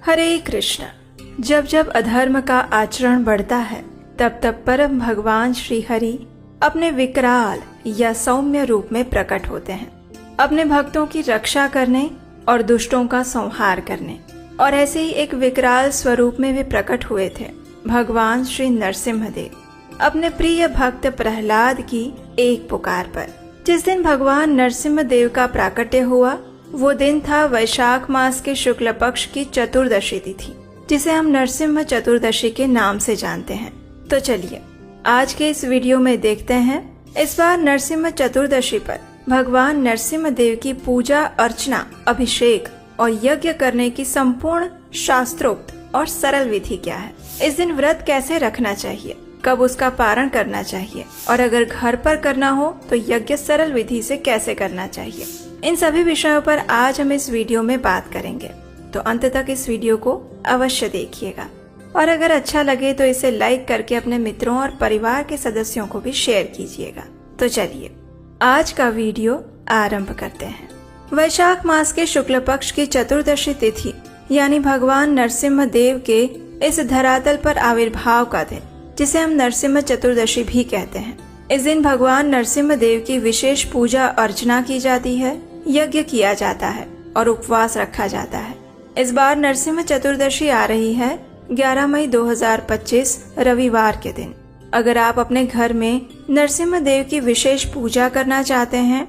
हरे कृष्ण। जब जब अधर्म का आचरण बढ़ता है तब तब परम भगवान श्री हरि अपने विकराल या सौम्य रूप में प्रकट होते हैं, अपने भक्तों की रक्षा करने और दुष्टों का संहार करने। और ऐसे ही एक विकराल स्वरूप में वे प्रकट हुए थे भगवान श्री नरसिम्हदेव अपने प्रिय भक्त प्रहलाद की एक पुकार पर। जिस दिन भगवान नरसिम्हदेव का प्राकट्य हुआ वो दिन था वैशाख मास के शुक्ल पक्ष की चतुर्दशी तिथि, जिसे हम नरसिम्ह चतुर्दशी के नाम से जानते हैं। तो चलिए आज के इस वीडियो में देखते हैं इस बार नरसिम्ह चतुर्दशी पर भगवान नरसिम्हदेव की पूजा अर्चना, अभिषेक और यज्ञ करने की संपूर्ण शास्त्रोक्त और सरल विधि क्या है। इस दिन व्रत कैसे रखना चाहिए, कब उसका पारण करना चाहिए और अगर घर पर करना हो तो यज्ञ सरल विधि से कैसे करना चाहिए। इन सभी विषयों पर आज हम इस वीडियो में बात करेंगे, तो अंत तक इस वीडियो को अवश्य देखिएगा और अगर अच्छा लगे तो इसे लाइक करके अपने मित्रों और परिवार के सदस्यों को भी शेयर कीजिएगा। तो चलिए आज का वीडियो आरंभ करते हैं। वैशाख मास के शुक्ल पक्ष की चतुर्दशी तिथि यानी भगवान नरसिम्ह देव के इस धरातल पर आविर्भाव का दिन, जिसे हम नरसिम्ह चतुर्दशी भी कहते हैं। इस दिन भगवान नरसिम्ह देव की विशेष पूजा अर्चना की जाती है, यज्ञ किया जाता है और उपवास रखा जाता है। इस बार नरसिम्ह चतुर्दशी आ रही है 11 मई 2025 रविवार के दिन। अगर आप अपने घर में नरसिम्ह देव की विशेष पूजा करना चाहते हैं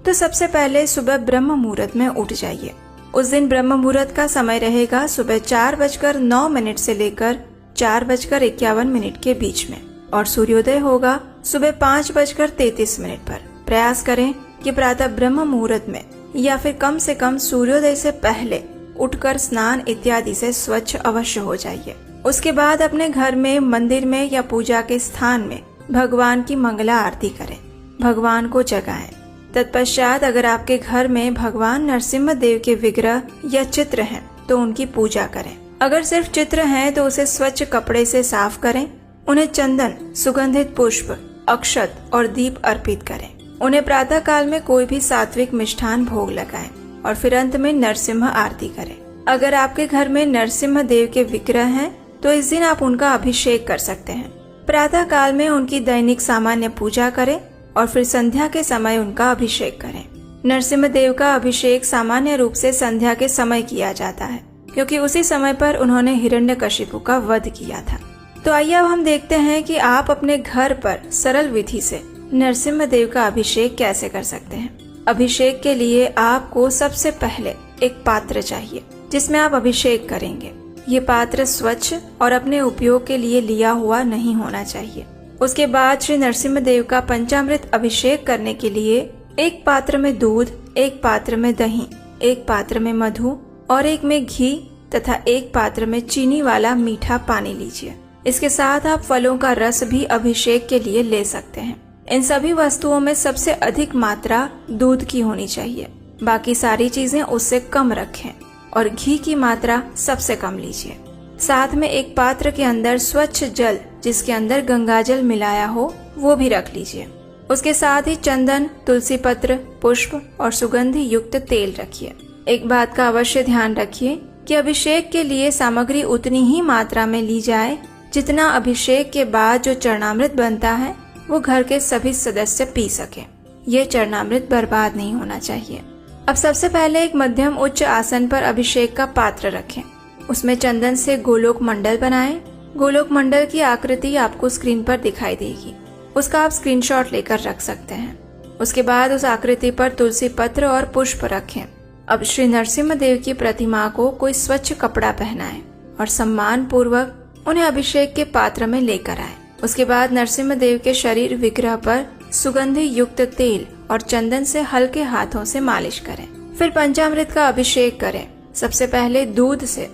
तो सबसे पहले सुबह ब्रह्म मुहूर्त में उठ जाइए। उस दिन ब्रह्म मुहूर्त का समय रहेगा सुबह 4:09 से लेकर 4:51 के बीच में और सूर्योदय होगा सुबह 5:33 पर। प्रयास करें कि प्रातः ब्रह्म मुहूर्त में या फिर कम से कम सूर्योदय से पहले उठकर स्नान इत्यादि से स्वच्छ अवश्य हो जाइए। उसके बाद अपने घर में, मंदिर में या पूजा के स्थान में भगवान की मंगला आरती करें, भगवान को जगाएं। तत्पश्चात अगर आपके घर में भगवान नरसिम्ह देव के विग्रह या चित्र हैं तो उनकी पूजा करें। अगर सिर्फ चित्र हैं तो उसे स्वच्छ कपड़े से साफ करें, उन्हें चंदन, सुगंधित पुष्प, अक्षत और दीप अर्पित करें। उन्हें प्रातः काल में कोई भी सात्विक मिष्ठान भोग लगाएं और फिर अंत में नरसिम्ह आरती करें। अगर आपके घर में नरसिम्ह देव के विग्रह हैं तो इस दिन आप उनका अभिषेक कर सकते हैं। प्रातः काल में उनकी दैनिक सामान्य पूजा करें और फिर संध्या के समय उनका अभिषेक करें। नरसिम्ह देव का अभिषेक सामान्य रूप से संध्या के समय किया जाता है, क्योंकि उसी समय पर उन्होंने हिरण्यकशिपु का वध किया था। तो आइए अब हम देखते हैं कि आप अपने घर पर सरल विधि से नरसिम्ह देव का अभिषेक कैसे कर सकते हैं। अभिषेक के लिए आपको सबसे पहले एक पात्र चाहिए जिसमें आप अभिषेक करेंगे। ये पात्र स्वच्छ और अपने उपयोग के लिए लिया हुआ नहीं होना चाहिए। उसके बाद श्री नरसिम्ह देव का पंचामृत अभिषेक करने के लिए एक पात्र में दूध, एक पात्र में दही, एक पात्र में मधु और एक में घी तथा एक पात्र में चीनी वाला मीठा पानी लीजिए। इसके साथ आप फलों का रस भी अभिषेक के लिए ले सकते हैं। इन सभी वस्तुओं में सबसे अधिक मात्रा दूध की होनी चाहिए, बाकी सारी चीजें उससे कम रखें और घी की मात्रा सबसे कम लीजिए। साथ में एक पात्र के अंदर स्वच्छ जल जिसके अंदर गंगाजल मिलाया हो वो भी रख लीजिए। उसके साथ ही चंदन, तुलसी पत्र, पुष्प और सुगंधि युक्त तेल रखिए। एक बात का अवश्य ध्यान रखिए कि अभिषेक के लिए सामग्री उतनी ही मात्रा में ली जाए जितना अभिषेक के बाद जो चरणामृत बनता है वो घर के सभी सदस्य पी सके। ये चरणामृत बर्बाद नहीं होना चाहिए। अब सबसे पहले एक मध्यम उच्च आसन पर अभिषेक का पात्र रखें। उसमें चंदन से गोलोक मंडल बनाएं। गोलोक मंडल की आकृति आपको स्क्रीन पर दिखाई देगी, उसका आप स्क्रीनशॉट लेकर रख सकते हैं। उसके बाद उस आकृति पर तुलसी पत्र और पुष्प रखें। अब श्री नरसिम्ह देव की प्रतिमा को कोई स्वच्छ कपड़ा पहनाएं और सम्मान पूर्वक उन्हें अभिषेक के पात्र में लेकर आए। उसके बाद नरसिम्ह देव के शरीर विग्रह पर सुगंधि युक्त तेल और चंदन से हल्के हाथों से मालिश करें। फिर पंचामृत का अभिषेक करें। सबसे पहले दूध से,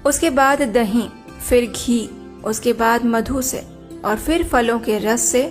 उसके बाद दही, फिर घी, उसके बाद मधु से और फिर फलों के रस से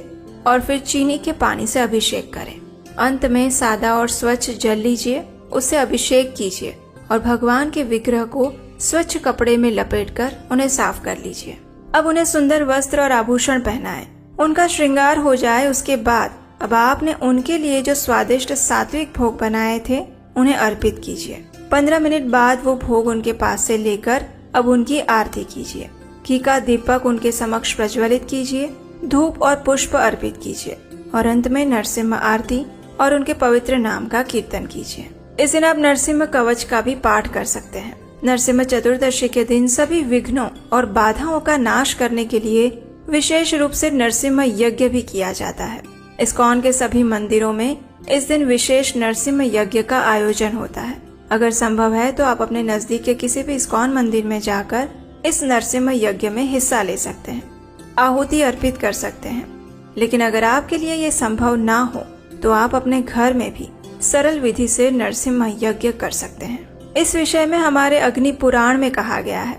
और फिर चीनी के पानी से अभिषेक करें। अंत में सादा और स्वच्छ जल लीजिए, उससे अभिषेक कीजिए और भगवान के विग्रह को स्वच्छ कपड़े में लपेटकर उन्हें साफ कर लीजिए। अब उन्हें सुंदर वस्त्र और आभूषण पहनाएं। उनका श्रृंगार हो जाए उसके बाद अब आपने उनके लिए जो स्वादिष्ट सात्विक भोग बनाए थे उन्हें अर्पित कीजिए। 15 मिनट बाद वो भोग उनके पास से लेकर अब उनकी आरती कीजिए। घी का दीपक उनके समक्ष प्रज्वलित कीजिए, धूप और पुष्प अर्पित कीजिए और अंत में नरसिम्हा आरती और उनके पवित्र नाम का कीर्तन कीजिए। इस दिन आप नरसिम्हा कवच का भी पाठ कर सकते हैं। नरसिम्हा चतुर्दशी के दिन सभी विघ्नों और बाधाओं का नाश करने के लिए विशेष रूप से नरसिम्हा यज्ञ भी किया जाता है। इस्कॉन के सभी मंदिरों में इस दिन विशेष नरसिम्हा यज्ञ का आयोजन होता है। अगर संभव है तो आप अपने नजदीक के किसी भी इस्कॉन मंदिर में जाकर इस नरसिम्हा यज्ञ में हिस्सा ले सकते हैं, आहुति अर्पित कर सकते हैं। लेकिन अगर आपके लिए ये संभव ना हो तो आप अपने घर में भी सरल विधि से नरसिम्हा यज्ञ कर सकते हैं। इस विषय में हमारे अग्नि पुराण में कहा गया है,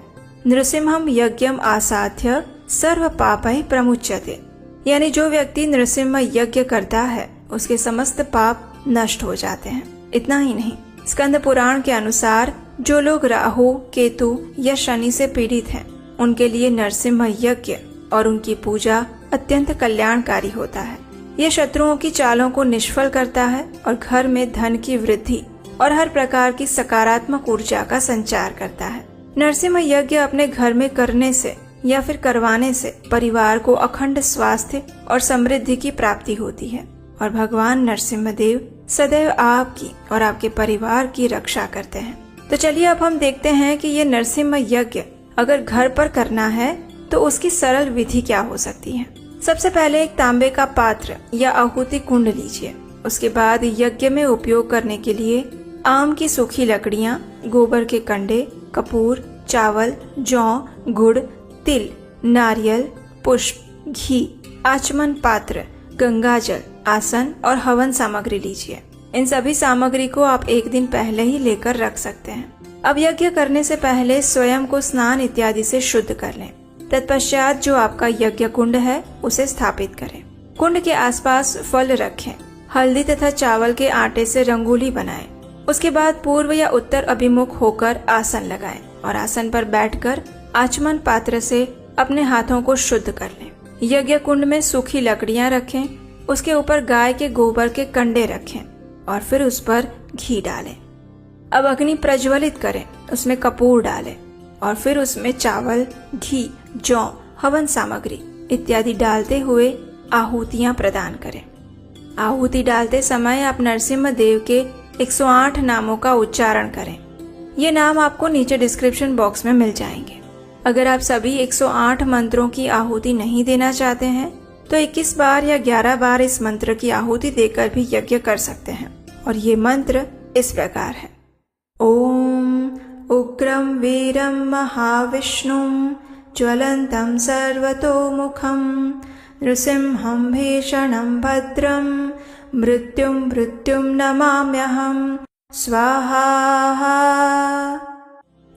नृसिम्हम यज्ञम आसाध्य सर्व पापै प्रमुच्यते, यानी जो व्यक्ति नृसिम्हा यज्ञ करता है उसके समस्त पाप नष्ट हो जाते हैं। इतना ही नहीं, स्कंद पुराण के अनुसार जो लोग राहु, केतु या शनि से पीड़ित हैं, उनके लिए नरसिम्हा यज्ञ और उनकी पूजा अत्यंत कल्याणकारी होता है। ये शत्रुओं की चालों को निष्फल करता है और घर में धन की वृद्धि और हर प्रकार की सकारात्मक ऊर्जा का संचार करता है। नरसिम्हा यज्ञ अपने घर में करने से या फिर करवाने से परिवार को अखंड स्वास्थ्य और समृद्धि की प्राप्ति होती है और भगवान नरसिम्हा देव सदैव आपकी और आपके परिवार की रक्षा करते हैं। तो चलिए अब हम देखते हैं कि ये नरसिम्हा यज्ञ अगर घर पर करना है तो उसकी सरल विधि क्या हो सकती है। सबसे पहले एक तांबे का पात्र या आहुति कुंड लीजिए। उसके बाद यज्ञ में उपयोग करने के लिए आम की सूखी लकड़ियाँ, गोबर के कंडे, कपूर, चावल, जौ, गुड़, तिल, नारियल, पुष्प, घी, आचमन पात्र, गंगाजल, आसन और हवन सामग्री लीजिए। इन सभी सामग्री को आप एक दिन पहले ही लेकर रख सकते हैं। अब यज्ञ करने से पहले स्वयं को स्नान इत्यादि से शुद्ध कर लें। तत्पश्चात जो आपका यज्ञ कुंड है उसे स्थापित करें। कुंड के आसपास फल रखें। हल्दी तथा चावल के आटे से रंगोली बनाएं। उसके बाद पूर्व या उत्तर अभिमुख होकर आसन लगाएं और आसन पर बैठकर आचमन पात्र से अपने हाथों को शुद्ध कर लें। यज्ञ कुंड में सूखी लकड़ियां रखें, उसके ऊपर गाय के गोबर के कंडे रखें और फिर उस पर घी डालें। अब अग्नि प्रज्वलित करें, उसमें कपूर डालें और फिर उसमें चावल, घी, जौ, हवन सामग्री इत्यादि डालते हुए आहुतियां प्रदान करें। आहुति डालते समय आप नरसिम्हा देव के 108 नामों का उच्चारण करें। ये नाम आपको नीचे डिस्क्रिप्शन बॉक्स में मिल जाएंगे। अगर आप सभी 108 मंत्रों की आहुति नहीं देना चाहते हैं तो 21 बार या 11 बार इस मंत्र की आहुति देकर भी यज्ञ कर सकते हैं। और ये मंत्र इस प्रकार है। ओम उग्रम वीरम महाविष्णुम ज्वलंतम सर्वतोमुखम नृसिंहं भीषणं भद्रं मृत्युम नमाम्यहम् स्वाहा।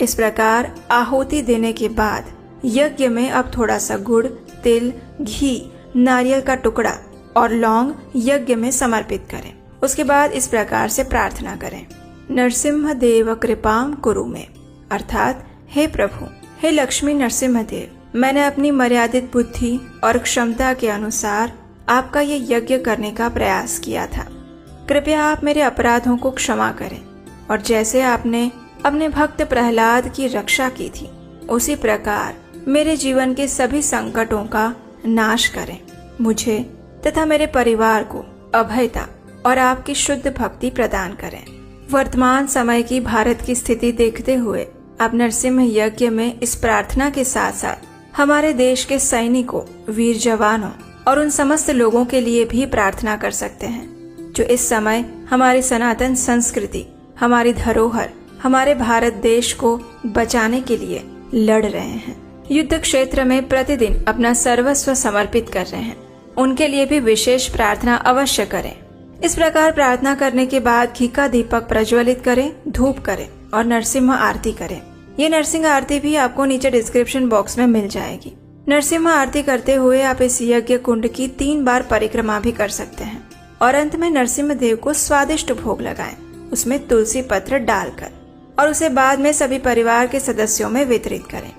इस प्रकार आहुति देने के बाद यज्ञ में अब थोड़ा सा गुड़, तिल, घी, नारियल का टुकड़ा और लौंग यज्ञ में समर्पित करें। उसके बाद इस प्रकार से प्रार्थना करें, नरसिम्हा देव कृपाम कुरु मे, अर्थात हे प्रभु, हे लक्ष्मी नरसिम्हा देव, मैंने अपनी मर्यादित बुद्धि और क्षमता के अनुसार आपका ये यज्ञ करने का प्रयास किया था। कृपया आप मेरे अपराधों को क्षमा करें और जैसे आपने अपने भक्त प्रहलाद की रक्षा की थी उसी प्रकार मेरे जीवन के सभी संकटों का नाश करें। मुझे तथा मेरे परिवार को अभयता और आपकी शुद्ध भक्ति प्रदान करें। वर्तमान समय की भारत की स्थिति देखते हुए आप नरसिम्हा यज्ञ में इस प्रार्थना के साथ साथ हमारे देश के सैनिकों, वीर जवानों और उन समस्त लोगों के लिए भी प्रार्थना कर सकते हैं जो इस समय हमारी सनातन संस्कृति, हमारी धरोहर, हमारे भारत देश को बचाने के लिए लड़ रहे हैं, युद्ध क्षेत्र में प्रतिदिन अपना सर्वस्व समर्पित कर रहे हैं। उनके लिए भी विशेष प्रार्थना अवश्य करें। इस प्रकार प्रार्थना करने के बाद घी का दीपक प्रज्वलित करें, धूप करें और नरसिम्हा आरती करें। ये नरसिम्हा आरती भी आपको नीचे डिस्क्रिप्शन बॉक्स में मिल जाएगी। नरसिम्हा आरती करते हुए आप इस यज्ञ कुंड की 3 बार परिक्रमा भी कर सकते हैं और अंत में नरसिम्हा देव को स्वादिष्ट भोग लगाएं, उसमें तुलसी पत्र डालकर, और उसे बाद में सभी परिवार के सदस्यों में वितरित करें।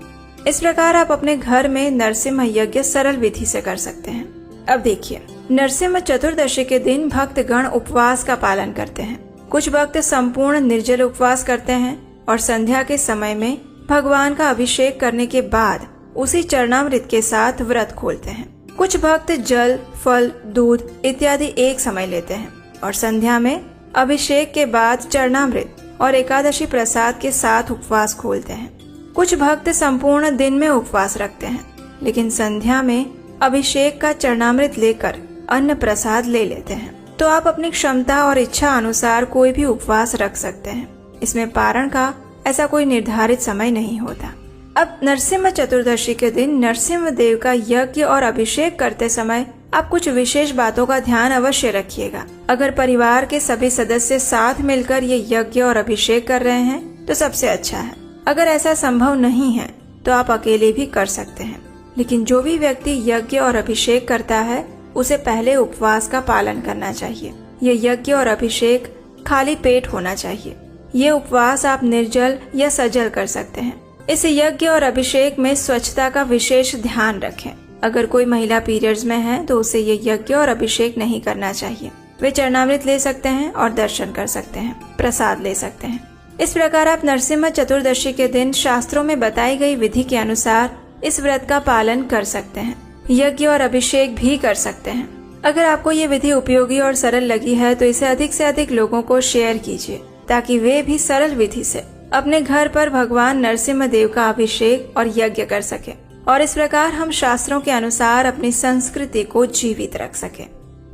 इस प्रकार आप अपने घर में नरसिम्हा यज्ञ सरल विधि से कर सकते हैं। अब देखिए, नरसिम्हा चतुर्दशी के दिन भक्त गण उपवास का पालन करते हैं। कुछ भक्त संपूर्ण निर्जल उपवास करते हैं और संध्या के समय में भगवान का अभिषेक करने के बाद उसी चरणामृत के साथ व्रत खोलते हैं। कुछ भक्त जल, फल, दूध इत्यादि एक समय लेते हैं और संध्या में अभिषेक के बाद चरणामृत और एकादशी प्रसाद के साथ उपवास खोलते हैं। कुछ भक्त संपूर्ण दिन में उपवास रखते हैं, लेकिन संध्या में अभिषेक का चरणामृत लेकर अन्न प्रसाद ले लेते हैं। तो आप अपनी क्षमता और इच्छा अनुसार कोई भी उपवास रख सकते हैं। इसमें पारण का ऐसा कोई निर्धारित समय नहीं होता। अब नरसिम्हा चतुर्दशी के दिन नरसिम्हा देव का यज्ञ और अभिषेक करते समय आप कुछ विशेष बातों का ध्यान अवश्य रखिएगा। अगर परिवार के सभी सदस्य साथ मिलकर ये यज्ञ और अभिषेक कर रहे हैं तो सबसे अच्छा है। अगर ऐसा संभव नहीं है तो आप अकेले भी कर सकते हैं, लेकिन जो भी व्यक्ति यज्ञ और अभिषेक करता है उसे पहले उपवास का पालन करना चाहिए। ये यज्ञ और अभिषेक खाली पेट होना चाहिए। ये उपवास आप निर्जल या सजल कर सकते हैं। इस यज्ञ और अभिषेक में स्वच्छता का विशेष ध्यान रखें। अगर कोई महिला पीरियड्स में है तो उसे ये यज्ञ और अभिषेक नहीं करना चाहिए। वे चरणामृत ले सकते हैं और दर्शन कर सकते हैं, प्रसाद ले सकते हैं। इस प्रकार आप नरसिम्हा चतुर्दशी के दिन शास्त्रों में बताई गई विधि के अनुसार इस व्रत का पालन कर सकते हैं, यज्ञ और अभिषेक भी कर सकते हैं। अगर आपको ये विधि उपयोगी और सरल लगी है तो इसे अधिक से अधिक लोगों को शेयर कीजिए, ताकि वे भी सरल विधि से अपने घर पर भगवान नरसिम्हा देव का अभिषेक और यज्ञ कर सके और इस प्रकार हम शास्त्रों के अनुसार अपनी संस्कृति को जीवित रख सके।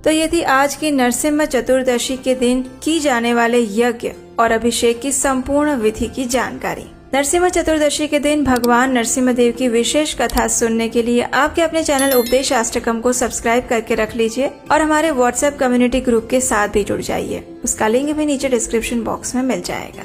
तो यदि आज की नरसिम्हा चतुर्दशी के दिन की जाने वाले यज्ञ और अभिषेक की संपूर्ण विधि की जानकारी। नरसिम्हा चतुर्दशी के दिन भगवान नरसिम्हा देव की विशेष कथा सुनने के लिए आपके अपने चैनल उपदेश अष्टकम को सब्सक्राइब करके रख लीजिए और हमारे व्हाट्सएप कम्युनिटी ग्रुप के साथ भी जुड़ जाइए। उसका लिंक भी नीचे डिस्क्रिप्शन बॉक्स में मिल जाएगा।